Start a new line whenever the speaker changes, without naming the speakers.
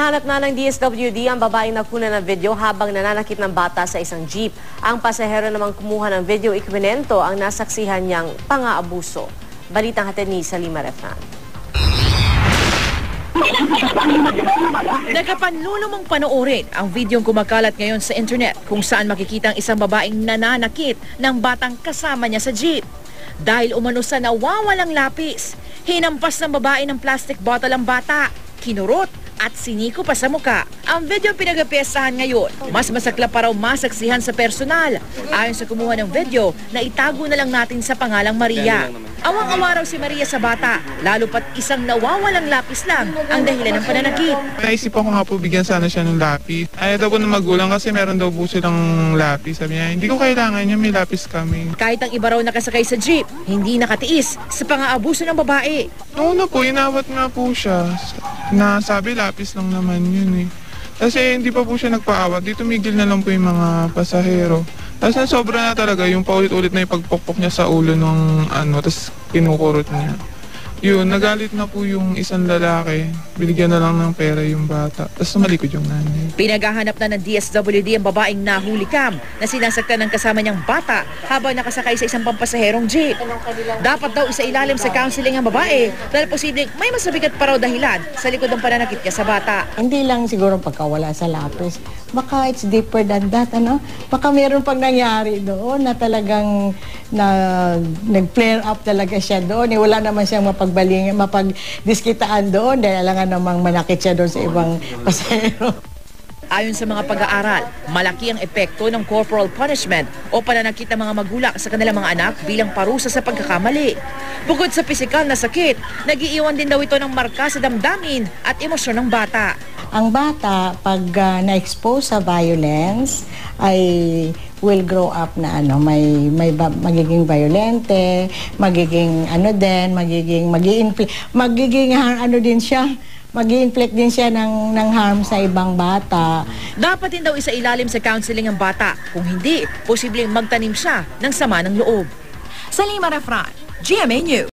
Hinahanap na ng DSWD ang babaeng nagkunan ng video habang nananakit ng bata sa isang jeep. Ang pasahero namang kumuha ng video ikwinento ang nasaksihan niyang pang-aabuso. Balitang hatid ni Salima Refran.
Nakapanlulumong panoorin ang videong kumakalat ngayon sa internet kung saan makikita ang isang babaeng nananakit ng batang kasama niya sa jeep. Dahil umano sa nawawalang lapis, hinampas ng babae ng plastic bottle ang bata, kinurot at siniko pa sa muka. Ang video pinagpiestahan ngayon, mas masaklap pa raw masaksihan sa personal. Ayon sa kumuha ng video, na itago na lang natin sa pangalang Maria. Awang-awa raw si Maria sa bata, lalo pat isang nawawalang lapis lang ang dahilan ng pananakit.
Naisipan ko nga po bigyan sana siya ng lapis. Ayaw daw po ng magulang kasi meron daw po silang lapis. Sabi niya, hindi ko kailangan niya, may lapis kami.
Kahit ang iba raw nakasakay sa jeep, hindi nakatiis sa pang-aabuso ng babae.
Noon na po, inawat nga po siya. Nasabi lapis lang naman yun eh. Kasi hindi pa po siya nagpaawat. Dito tumigil na lang po yung mga pasahero. Tapos sobra na talaga yung paulit-ulit na yung pagpokpok niya sa ulo ng tapos kinukurot niya. Yun, nagalit na po yung isang lalaki. Binigyan na lang ng pera yung bata. Tapos malikod yung nanay.
Pinaghahanap na ng DSWD ang babaeng nahuli cam na sinasaktan ng kasama niyang bata habang nakasakay sa isang pampasaherong jeep. Dapat daw isailalim sa counseling ang babae dahil posibleng may mas mabigat pa raw dahilan sa likod ng pananakit niya sa bata.
Hindi lang siguro pagkawala sa lapis. Baka it's deeper than that, Baka meron pang nangyari doon na talagang nag-flare up talaga siya doon. Wala naman siyang mapagdiskitaan doon dahil alangan namang manakit siya doon sa ibang pasahero.
Ayon sa mga pag-aaral, malaki ang epekto ng corporal punishment o pananakit ng mga magulang sa kanilang mga anak bilang parusa sa pagkakamali. Bukod sa pisikal na sakit, nag-iiwan din daw ito ng marka sa damdamin at emosyon ng bata.
Ang bata, pag na-expose sa violence, ay will grow up na magiging violente, mag-i-inflict din siya ng harm sa ibang bata.
Dapat din daw isailalim sa counseling ang bata. Kung hindi, posibleng magtanim siya ng sama ng loob. Salima Refran, GMA News.